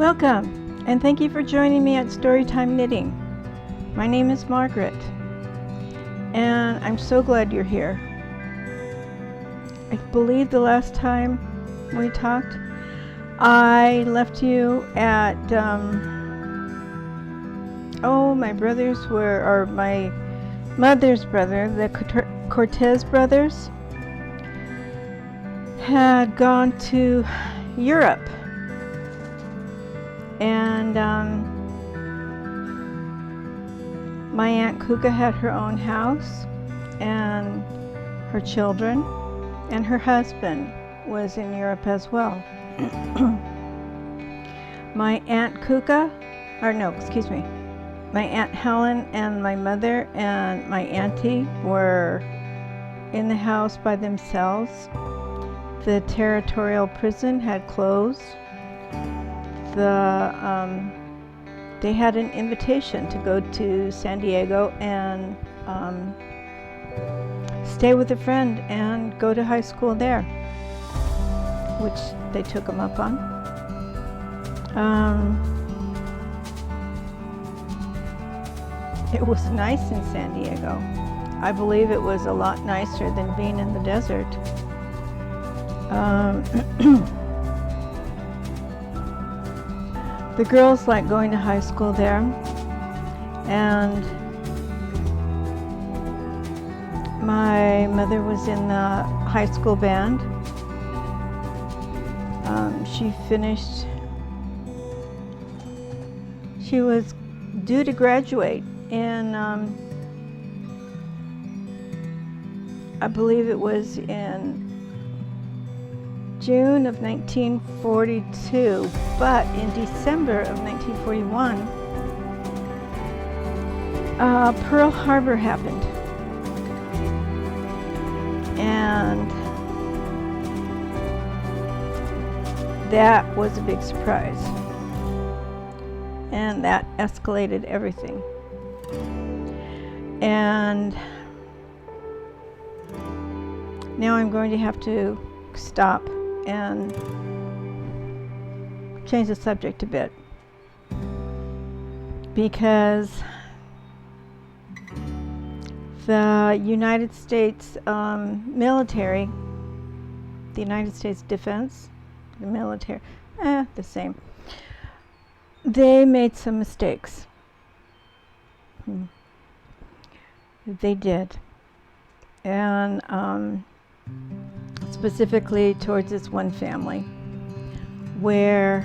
Welcome, and thank you for joining me at Storytime Knitting. My name is Margaret, and I'm so glad you're here. I believe the last time we talked, I left you at, my brothers were, or my mother's brother, the Cortez brothers, had gone to Europe. And my Aunt Kuka had her own house, and her children, and her husband was in Europe as well. My Aunt my Aunt Helen and my mother and my auntie were in the house by themselves. The territorial prison had closed. They had an invitation to go to San Diego and stay with a friend and go to high school there, which they took them up on. It was nice in San Diego. I believe it was a lot nicer than being in the desert. The girls liked going to high school there, and my mother was in the high school band. She was due to graduate in, I believe it was in June of 1942, but in December of 1941, Pearl Harbor happened, and that was a big surprise, and that escalated everything. And now I'm going to have to stop and change the subject a bit, because the United States military, the United States Defense, the military, the same. They made some mistakes. They did. And specifically towards this one family, where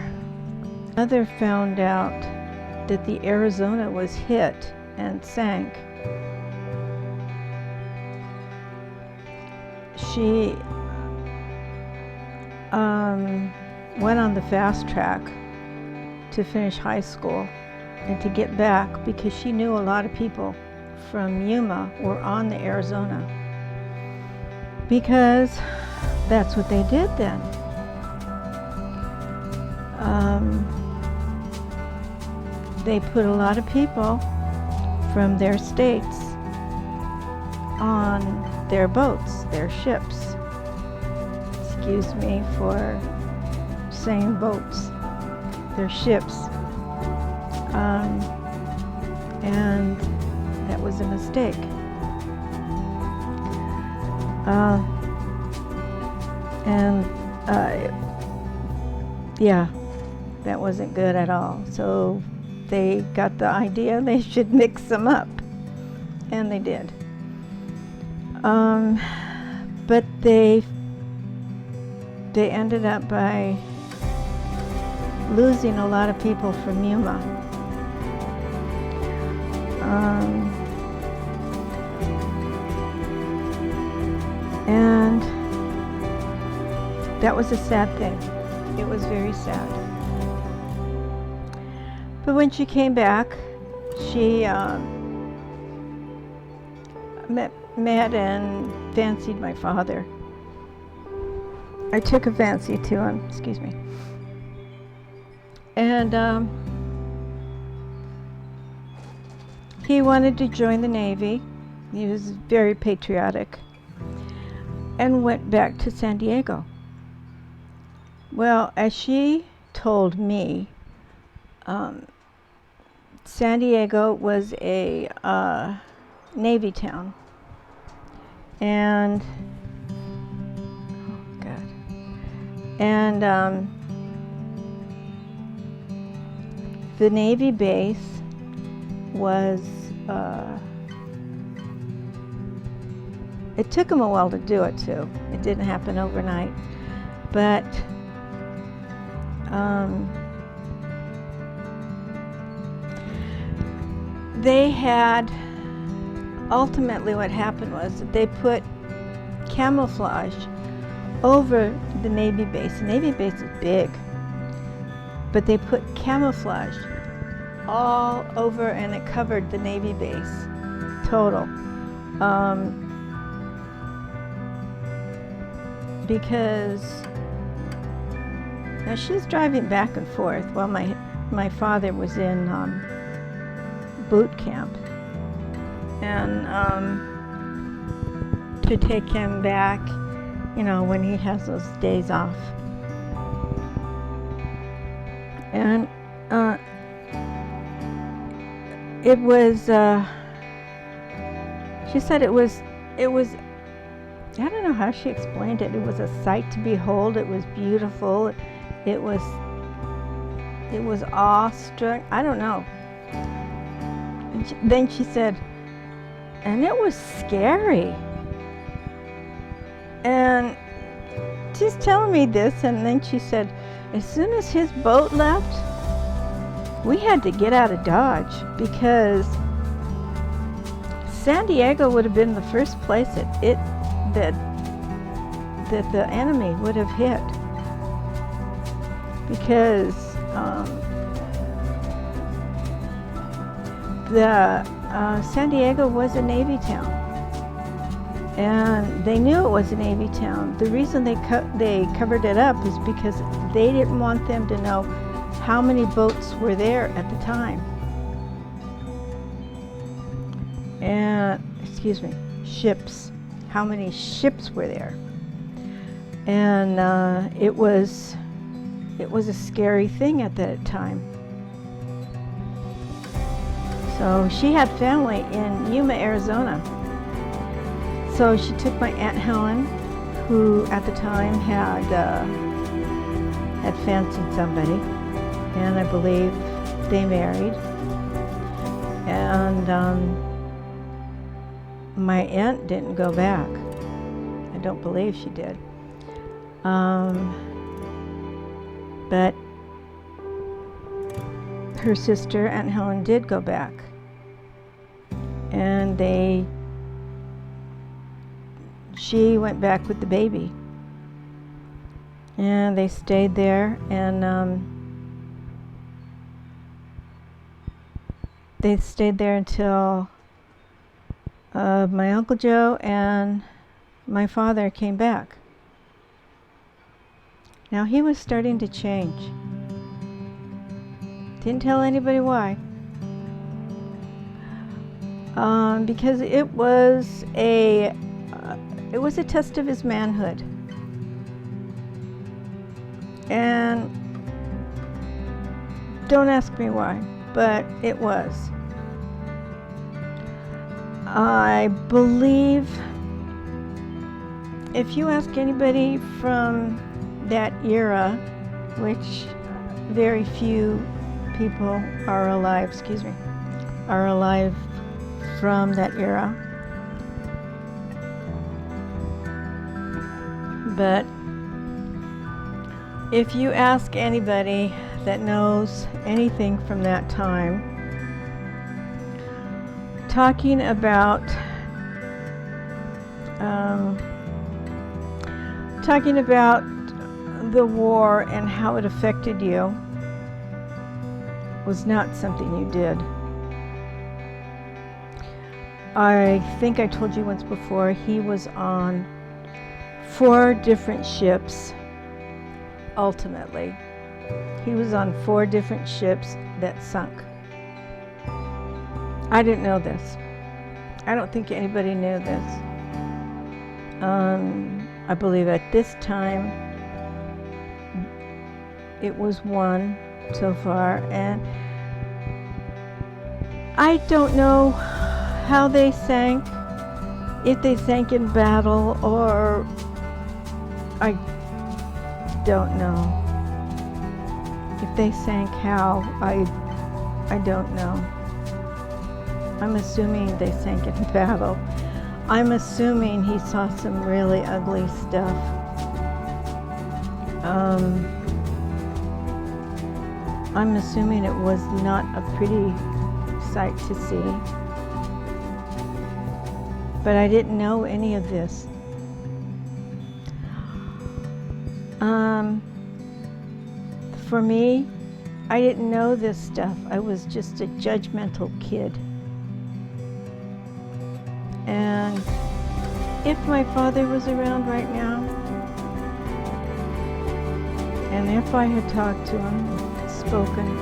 mother found out that the Arizona was hit and sank. She went on the fast track to finish high school and to get back, because she knew a lot of people from Yuma were on the Arizona, because that's what they did then. They put a lot of people from their states on their boats, their ships. Excuse me for saying boats. Their ships. And that was a mistake. That wasn't good at all. So they got the idea they should mix them up, and they did. But they ended up by losing a lot of people from Yuma. And that was a sad thing. It was very sad. But when she came back, she met and fancied my father. I took a fancy to him, excuse me. And he wanted to join the Navy. He was very patriotic, and went back to San Diego. Well, as she told me, San Diego was a Navy town, and oh God, and the Navy base was. It took them a while to do it too. It didn't happen overnight, but they had, ultimately what happened was that they put camouflage over the Navy base. The Navy base is big, but they put camouflage all over, and it covered the Navy base total. Because now she's driving back and forth while my father was in boot camp, and to take him back, you know, when he has those days off. And it was, she said it was, I don't know how she explained it. It was a sight to behold. It was beautiful. It was awestruck. I don't know. And then she said, and it was scary. And she's telling me this, and then she said, as soon as his boat left, we had to get out of Dodge, because San Diego would have been the first place that the enemy would have hit, because San Diego was a Navy town, and they knew it was a Navy town. The reason they covered it up is because they didn't want them to know how many boats were there at the time. And ships. How many ships were there? And it was a scary thing at that time. So she had family in Yuma, Arizona. So she took my Aunt Helen, who at the time had fancied somebody, and I believe they married. And my aunt didn't go back. I don't believe she did. But her sister, Aunt Helen, did go back. And she went back with the baby. And they stayed there, and they stayed there until my Uncle Joe and my father came back. Now he was starting to change. Didn't tell anybody why. Because it was a test of his manhood. And don't ask me why, but it was. I believe if you ask anybody from that era, which very few people are alive, from that era. But if you ask anybody that knows anything from that time, talking about the war and how it affected you was not something you did. I think I told you once before, he was on 4 different ships. Ultimately, he was on 4 different ships that sunk. I didn't know this. I don't think anybody knew this. I believe at this time it was 1 so far, and I don't know how they sank, if they sank in battle, or I don't know. If they sank how, I don't know. I'm assuming they sank in battle. I'm assuming he saw some really ugly stuff. I'm assuming it was not a pretty sight to see. But I didn't know any of this. For me, I didn't know this stuff. I was just a judgmental kid. And if my father was around right now, and if I had talked to him, spoken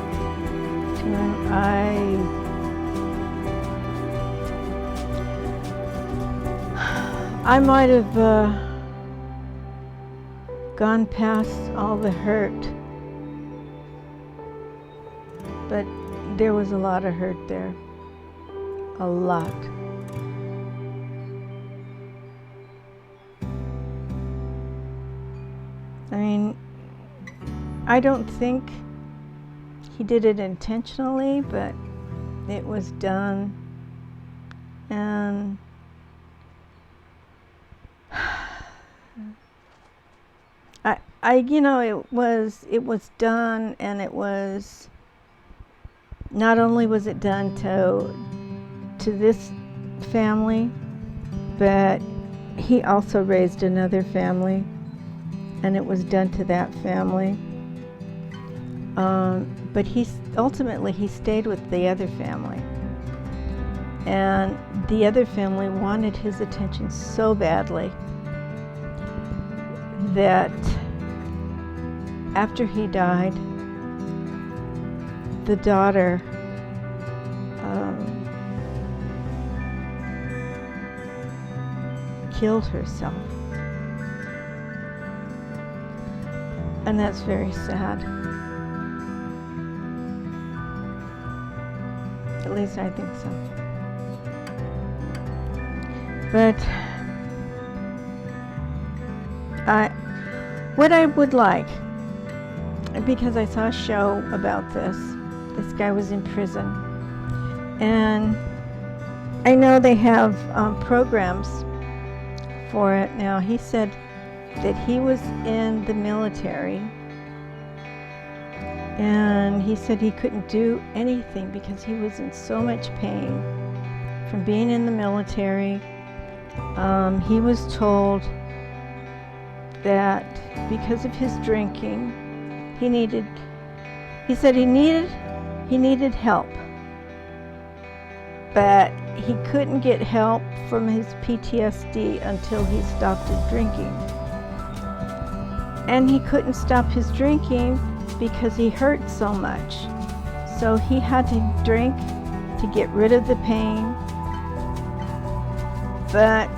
to him, I might have gone past all the hurt. But there was a lot of hurt there. A lot. I mean, I don't think he did it intentionally, but it was done. And it was done, and it was, not only was it done to this family, but he also raised another family, and it was done to that family. But ultimately he stayed with the other family, and the other family wanted his attention so badly that after he died, the daughter killed herself. And that's very sad. At least I think so. But what I would like, because I saw a show about this guy was in prison, and I know they have programs for it now. He said that he was in the military, and he said he couldn't do anything because he was in so much pain from being in the military. He was told that because of his drinking, he said he needed help, but he couldn't get help from his PTSD until he stopped his drinking. And he couldn't stop his drinking because he hurt so much. So he had to drink to get rid of the pain. But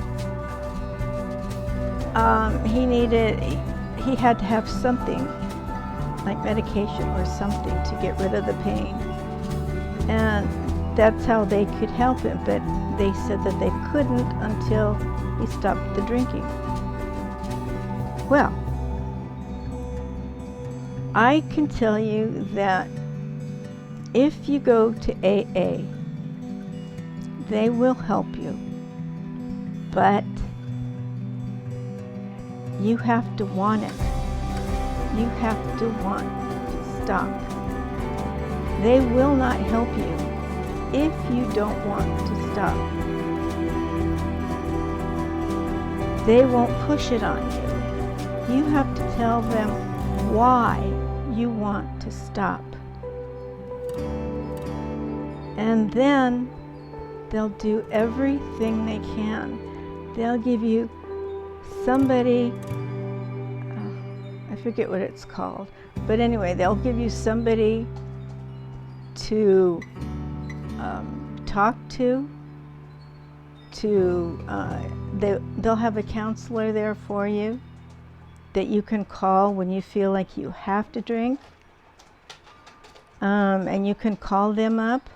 he had to have something, like medication or something, to get rid of the pain. And that's how they could help him, but they said that they couldn't until he stopped the drinking. Well, I can tell you that if you go to AA, they will help you, but you have to want it. You have to want to stop. They will not help you if you don't want to stop. They won't push it on you. You have to tell them why you want to stop. And then they'll do everything they can. They'll give you somebody, I forget what it's called, but anyway, they'll give you somebody to talk to. They'll have a counselor there for you that you can call when you feel like you have to drink, and you can call them up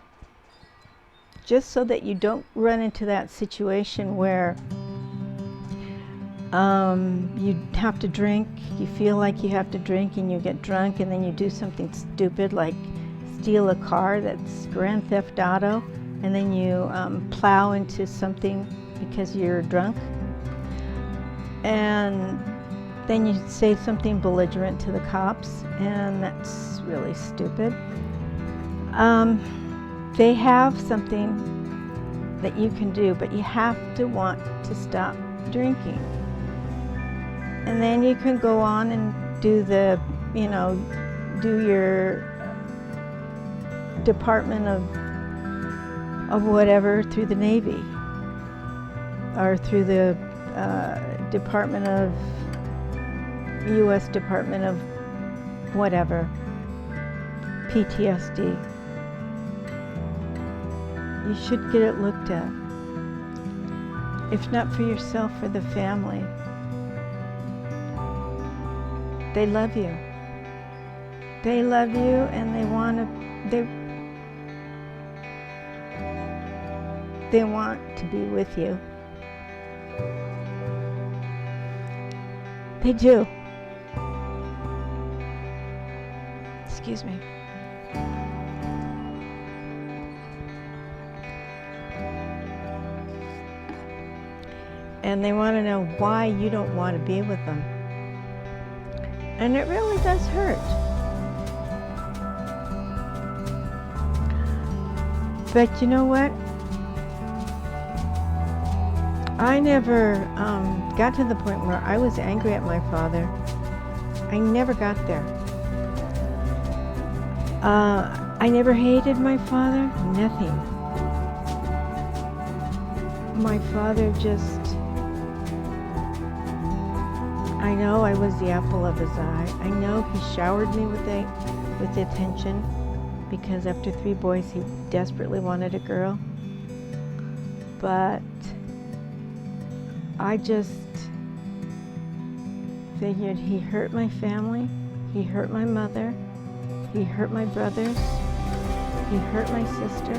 just so that you don't run into that situation where you have to drink, you feel like you have to drink and you get drunk and then you do something stupid like steal a car that's Grand Theft Auto and then you plow into something because you're drunk. And then you say something belligerent to the cops, and that's really stupid. They have something that you can do, but you have to want to stop drinking. And then you can go on and do the, do your Department of whatever through the Navy, or through the Department of U.S. Department of whatever, PTSD. You should get it looked at. If not for yourself, for the family. They love you. They love you and they want to be with you. They do. Excuse me. And they want to know why you don't want to be with them. And it really does hurt. But you know what? I never got to the point where I was angry at my father. I never got there. I never hated my father, nothing. My father just, I know I was the apple of his eye. I know he showered me with attention because after 3 boys he desperately wanted a girl. But I just figured he hurt my family, he hurt my mother, he hurt my brothers, he hurt my sister.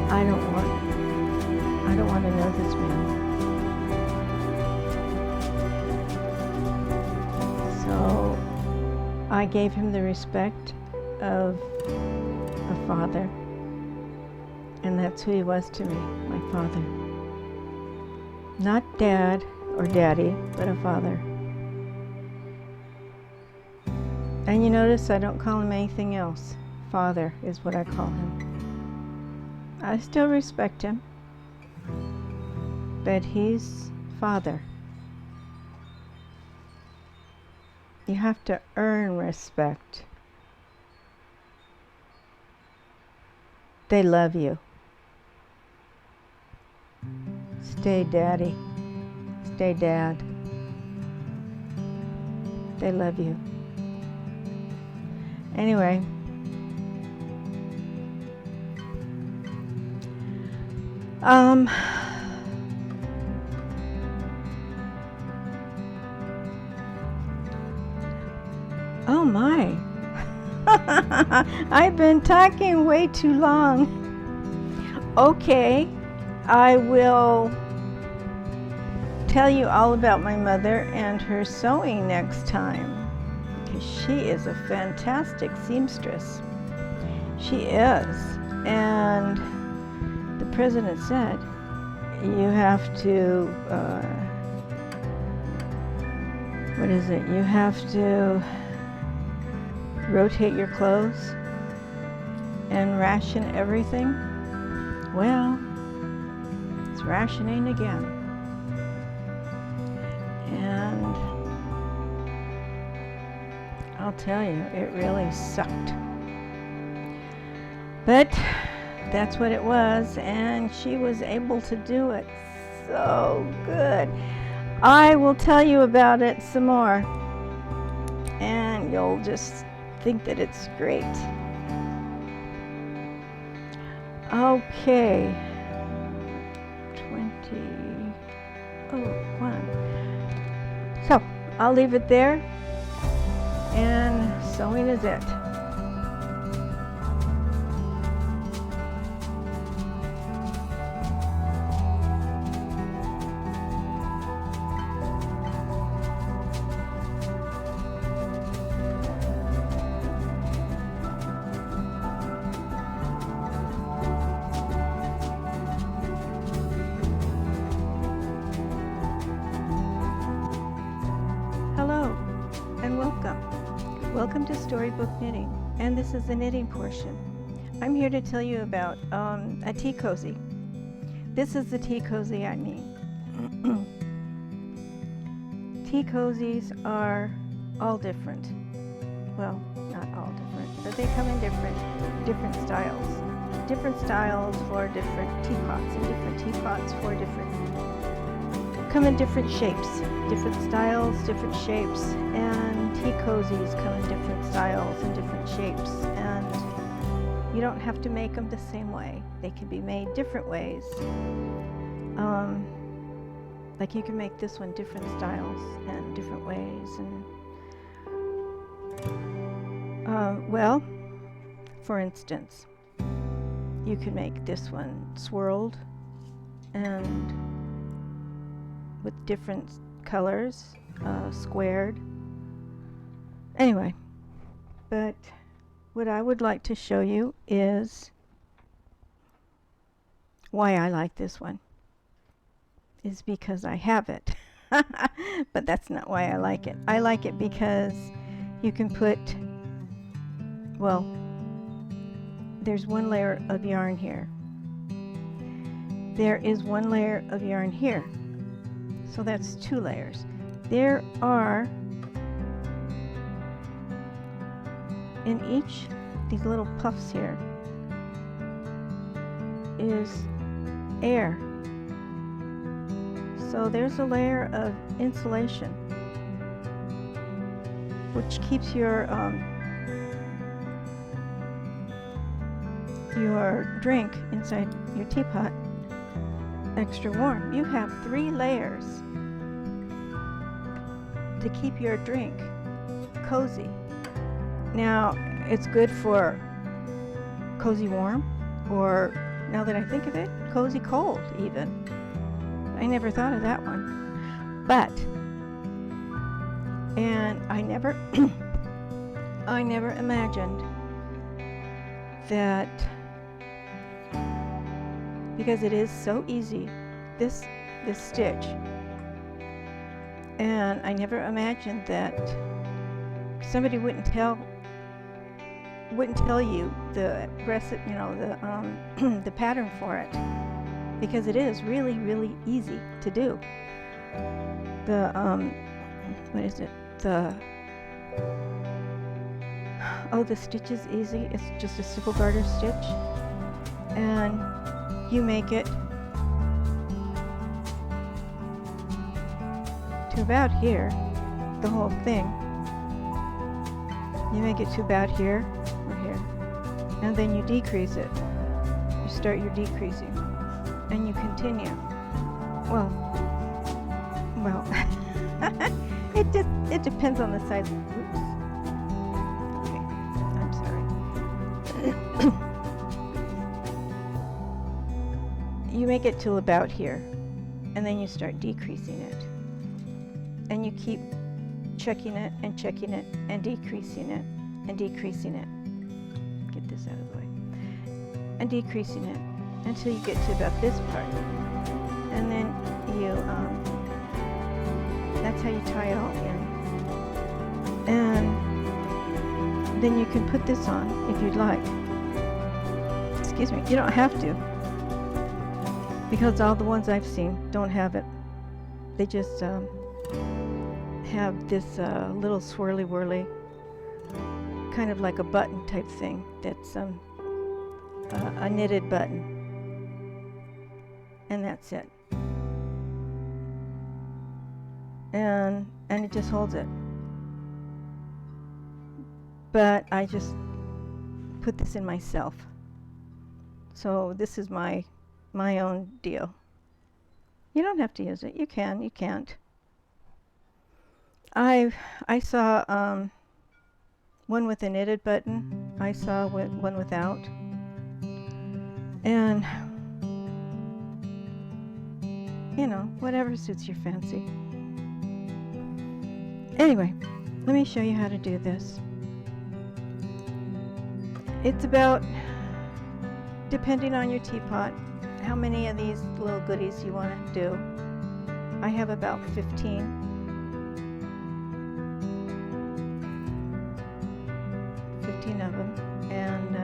I don't want to know this man. So I gave him the respect of a father. And that's who he was to me, my father. Not dad or daddy, but a father. And you notice I don't call him anything else. Father is what I call him. I still respect him, but he's father. You have to earn respect. They love you. Stay daddy. Stay dad. They love you. Anyway. Oh my. I've been talking way too long. Okay, I will tell you all about my mother and her sewing next time, because she is a fantastic seamstress. She is. And the president said, you have to, you have to rotate your clothes and ration everything. Well, it's rationing again. And I'll tell you, it really sucked. But that's what it was, and she was able to do it so good. I will tell you about it some more, and you'll just think that it's great. Okay. 20:01. So I'll leave it there and Sewing is it. Hello and welcome. Welcome to Storybook Knitting, and this is the knitting portion. I'm here to tell you about a tea cozy. This is the tea cozy I mean. Tea cozies are all different. Well, not all different, but they come in different styles. Different styles for different teapots, and different teapots for come in different shapes. Different styles, different shapes, and tea cozies come in different styles and different shapes, and you don't have to make them the same way. They can be made different ways. Like you can make this one different styles and different ways, and well, for instance, you can make this one swirled and with different colors, squared. Anyway, but what I would like to show you is why I like this one. Is because I have it. But that's not why I like it. I like it because you can put, well, there's one layer of yarn here. There is one layer of yarn here. So that's 2 layers. There are, in each these little puffs here, is air. So there's a layer of insulation which keeps your drink inside your teapot extra warm. You have 3 layers to keep your drink cozy. Now, it's good for cozy warm, or now that I think of it, cozy cold even. I never thought of that one. But, and I never I never imagined that, because it is so easy, this stitch, and I never imagined that somebody wouldn't tell you the recipe, the pattern for it, because it is really, really easy to do. The the stitch is easy. It's just a simple garter stitch, and you make it to about here, the whole thing. You make it to about here or here, and then you decrease it. You start your decreasing, and you continue. Well, it depends on the size of the loops. Okay, I'm sorry. You make it till about here, and then you start decreasing it, and you keep checking it and checking it and decreasing it and decreasing it. Get this out of the way. And decreasing it until you get to about this part, and then you that's how you tie it all in. And then you can put this on if you'd like. Excuse me, you don't have to, because all the ones I've seen don't have it. They just have this little swirly whirly, kind of like a button type thing. That's a knitted button, and that's it. And it just holds it. But I just put this in myself. So this is my own deal. You don't have to use it. You can, you can't. I saw one with a knitted button. I saw one without. And, you know, whatever suits your fancy. Anyway, let me show you how to do this. It's about, depending on your teapot, how many of these little goodies you want to do. I have about 15. 15 of them. And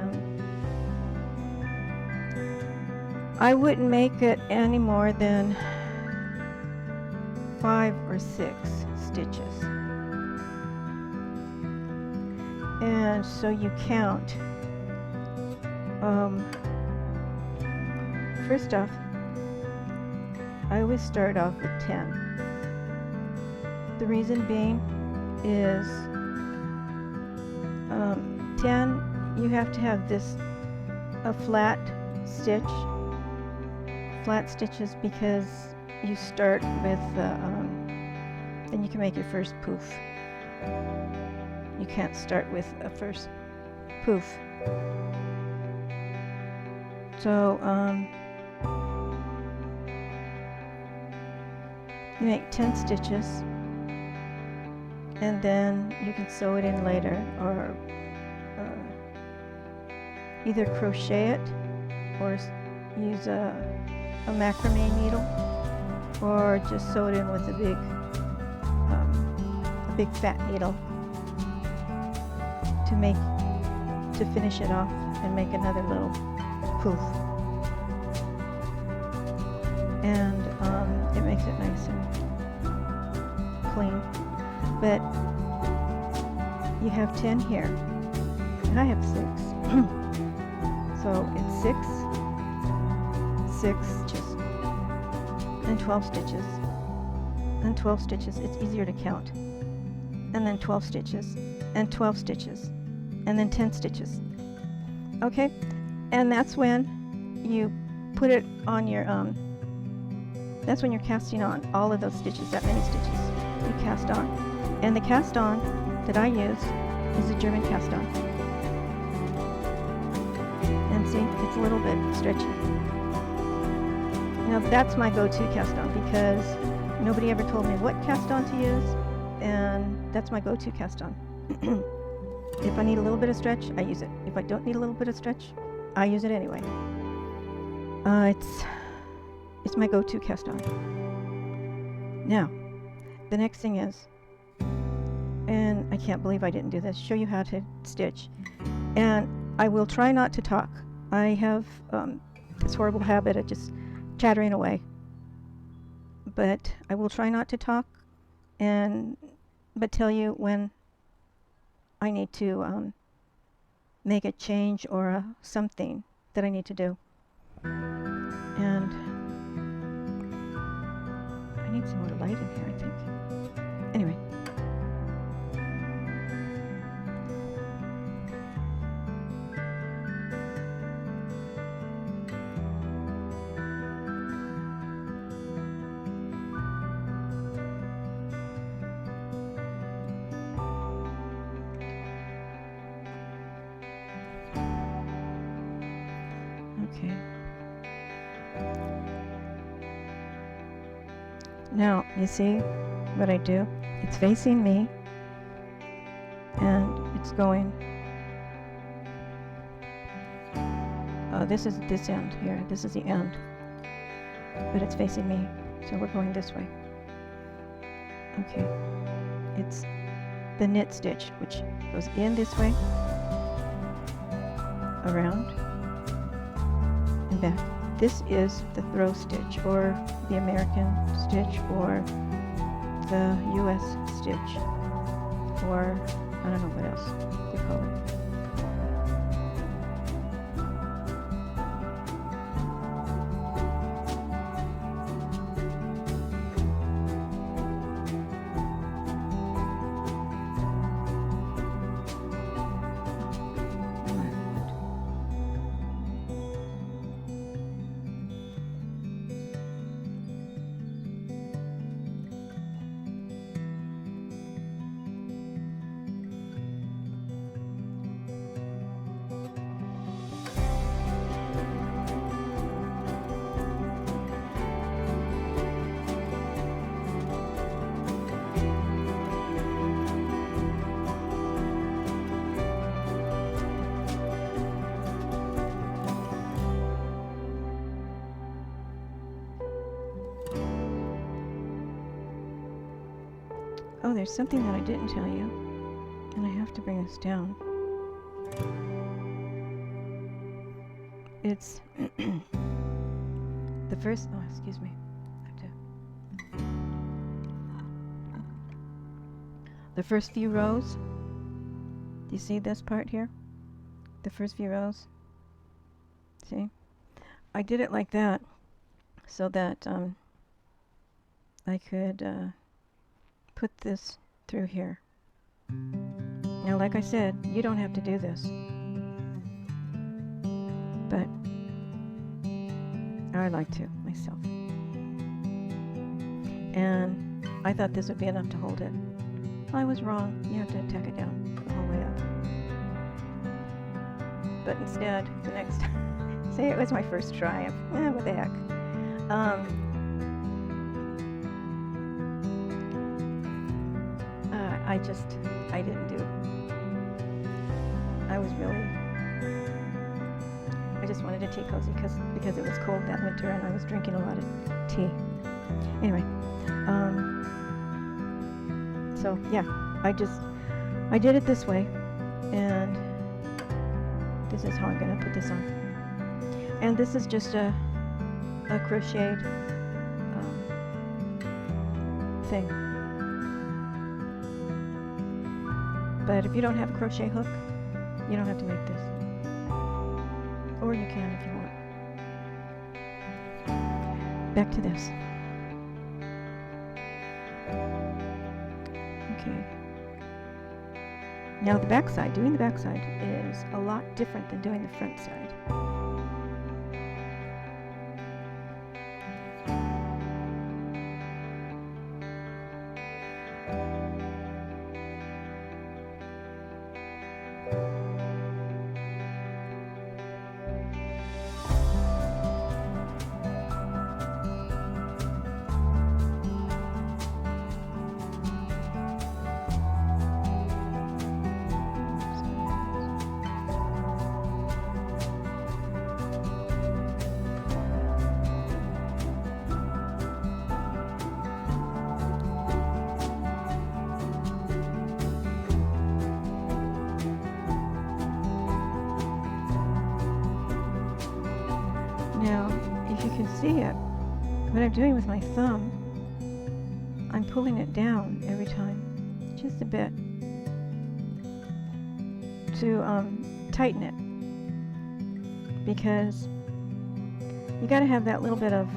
I wouldn't make it any more than 5 or 6 stitches. And so you count. First off, I always start off with 10. The reason being is 10, you have to have this a flat stitch, flat stitches, because you start with then you can make your first poof. You can't start with a first poof. So you make 10 stitches, and then you can sew it in later, or either crochet it or use a macrame needle, or just sew it in with a big fat needle to finish it off and make another little poof. And it makes it nice and clean. But you have 10 here, and I have 6. So it's 6 stitches, and 12 stitches, and 12 stitches. It's easier to count. And then 12 stitches, and 12 stitches, and then 10 stitches. Okay? And that's when you put it on your, that's when you're casting on all of those stitches, that many stitches you cast on. And the cast on that I use is a German cast on. And see, it's a little bit stretchy. Now that's my go-to cast on, because nobody ever told me what cast on to use, and that's my go-to cast on. If I need a little bit of stretch, I use it. If I don't need a little bit of stretch, I use it anyway. It's my go-to cast on. Now, the next thing is, and I can't believe I didn't do this, show you how to stitch. And I will try not to talk. I have this horrible habit of just chattering away. But I will try not to talk, but tell you when I need to make a change or something that I need to do. And I need some more light in here, I think. Anyway. Okay. Now, you see what I do? It's facing me, and it's going. This is this end here. This is the end. But it's facing me, so we're going this way. Okay. It's the knit stitch, which goes in this way, around, and back. This is the throw stitch, or the American stitch, or the US stitch, or I don't know what else they call it. Oh, there's something that I didn't tell you, and I have to bring this down. It's the first, oh, excuse me. The first few rows. Do you see this part here? The first few rows. See? I did it like that so that I could put this through here. Now, like I said, you don't have to do this, but I like to myself. And I thought this would be enough to hold it. I was wrong. You have to tack it down the whole way up. But instead, the next time, say it was my first try. What the heck. I didn't do it. I just wanted a tea cozy because it was cold that winter and I was drinking a lot of tea. Anyway, so yeah, I did it this way, and this is how I'm going to put this on. And this is just a crocheted thing. But if you don't have a crochet hook, you don't have to make this. Or you can if you want. Back to this. Okay. Now the back side, doing the back side is a lot different than doing the front side. Now, if you can see it, what I'm doing with my thumb, I'm pulling it down every time, just a bit, to tighten it, because you got to have that little bit of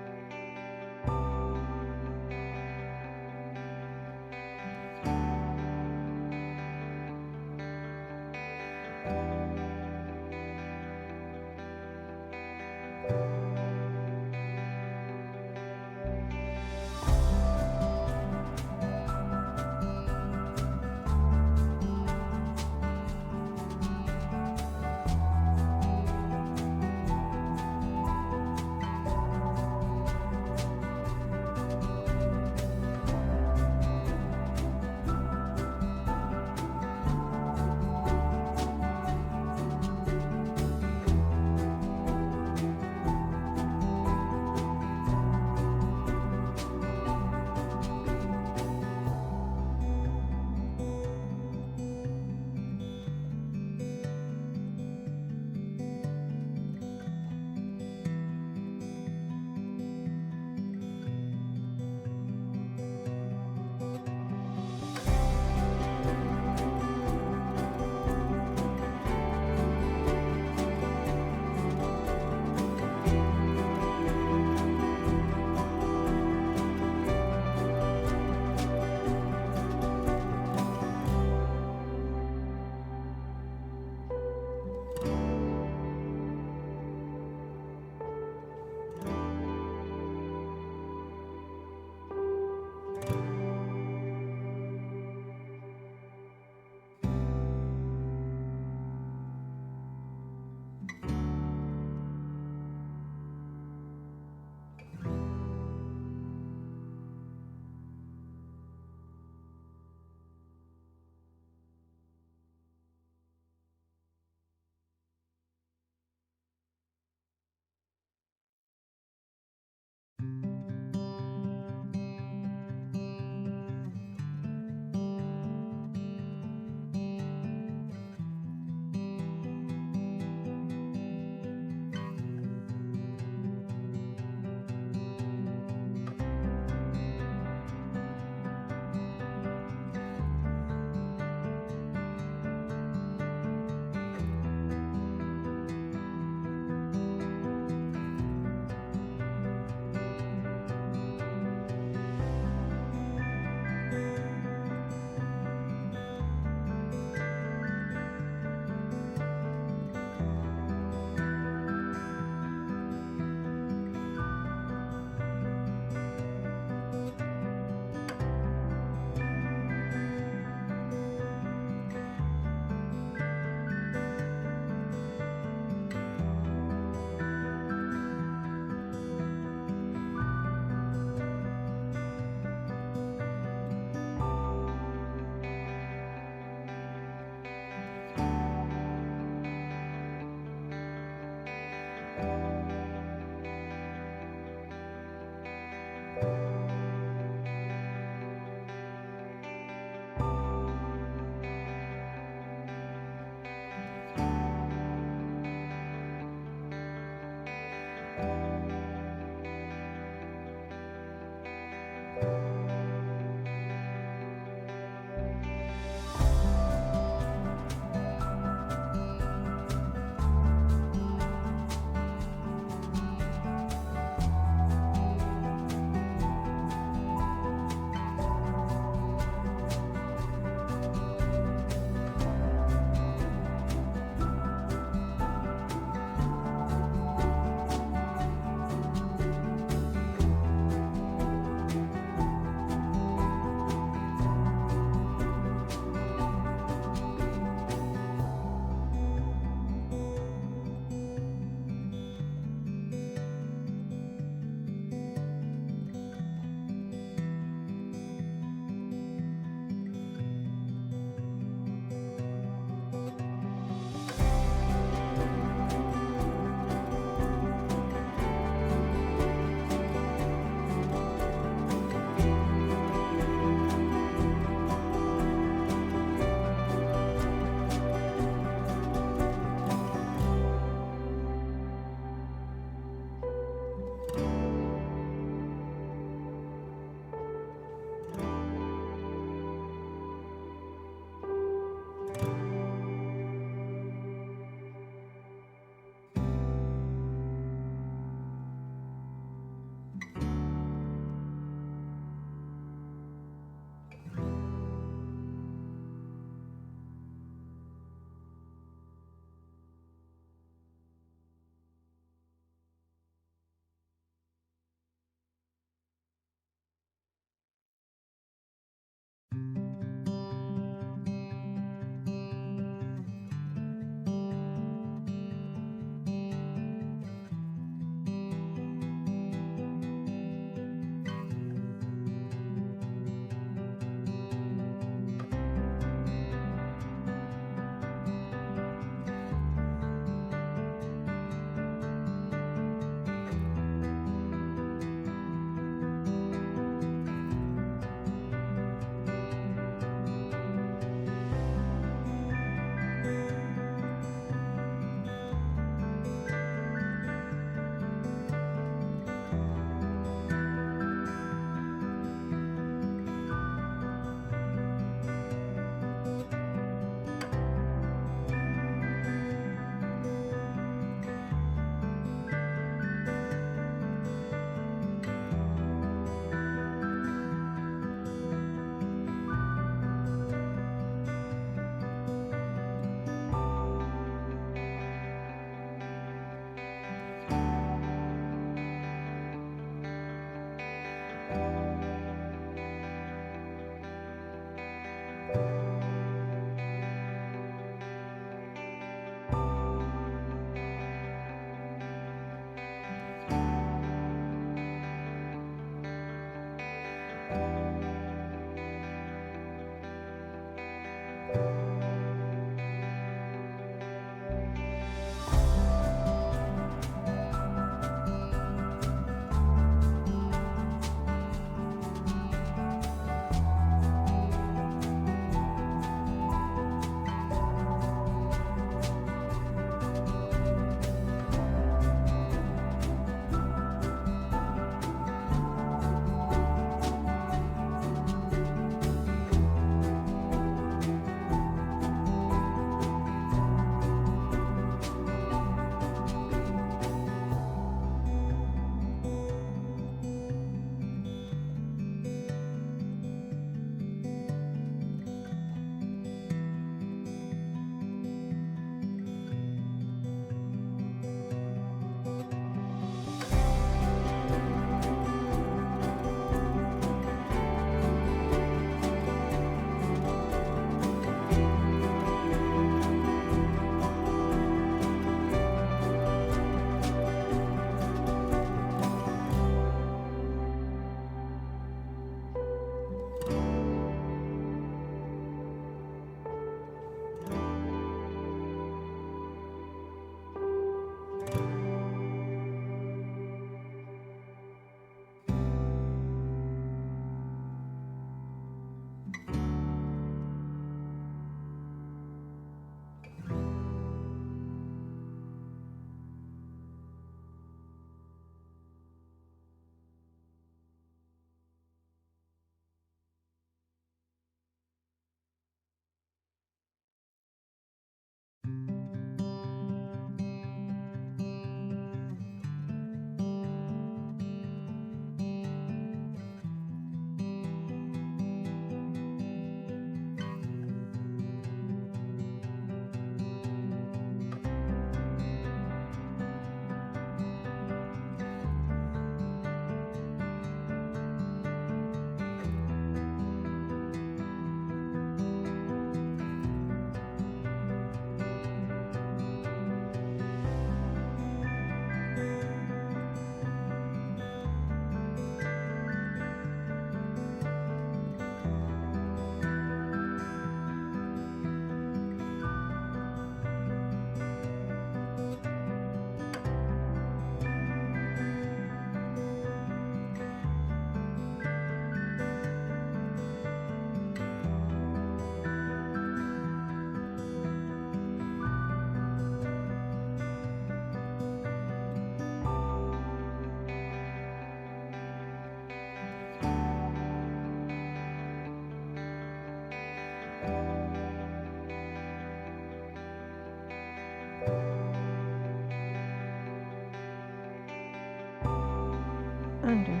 under,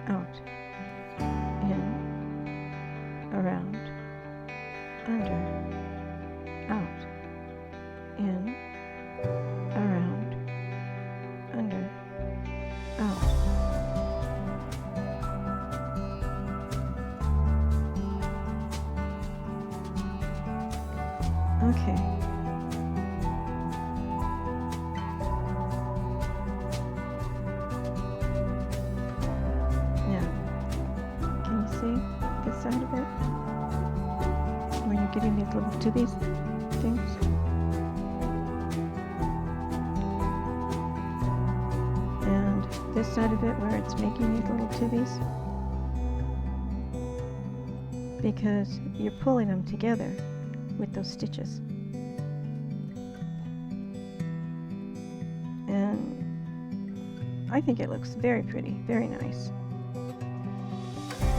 out, in, around, under, out, in, around, under, out. Okay. See this side of it? Where you're getting these little tubies things? And this side of it where it's making these little tubies? Because you're pulling them together with those stitches. And I think it looks very pretty, very nice.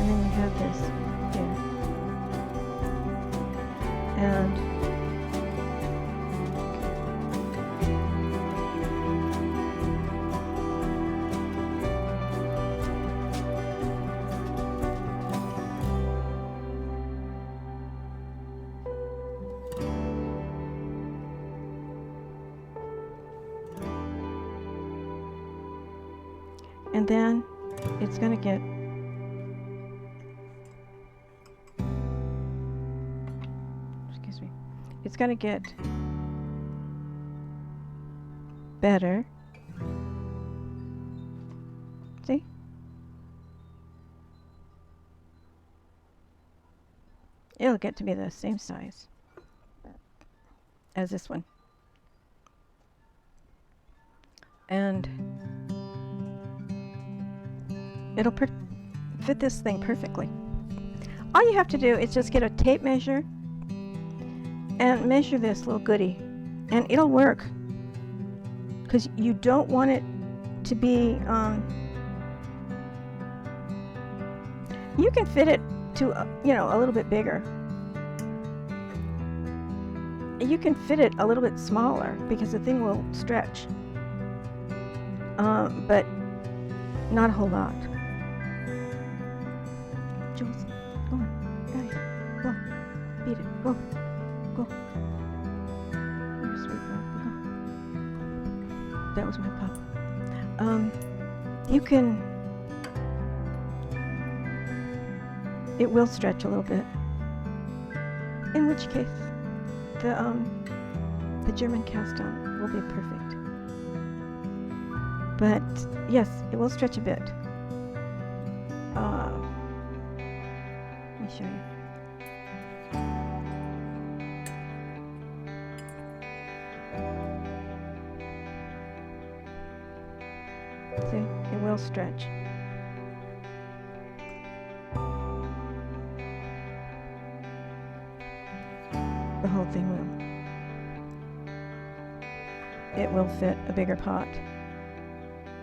And then you have this here. And then it's going to get it's going to get better. See? It'll get to be the same size as this one. And it'll fit this thing perfectly. All you have to do is just get a tape measure and measure this little goodie, and it'll work, because you don't want it to be you can fit it to a little bit bigger. You can fit it a little bit smaller because the thing will stretch, but not a whole lot. Jules, go on, guys, go, beat it, go. Go. You're a sweet pup. Go. That was my pup. You can. It will stretch a little bit. In which case, the German cast on will be perfect. But yes, it will stretch a bit. Let me show you. See, it will stretch. The whole thing will. It will fit a bigger pot,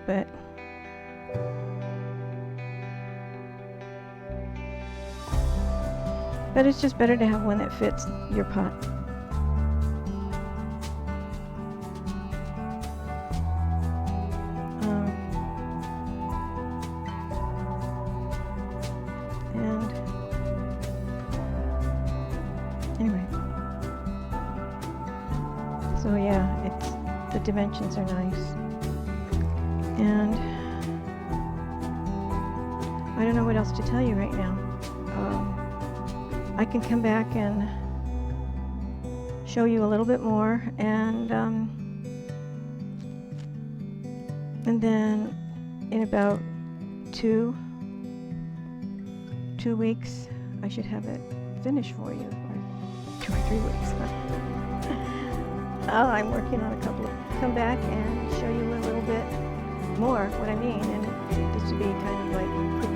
but it's just better to have one that fits your pot. Anyway, so yeah, the dimensions are nice, and I don't know what else to tell you right now. I can come back and show you a little bit more, and then in about two weeks I should have it finished for you. 2 or 3 weeks. I'm working on a couple of. Come back and show you a little bit more what I mean, and this would be kind of like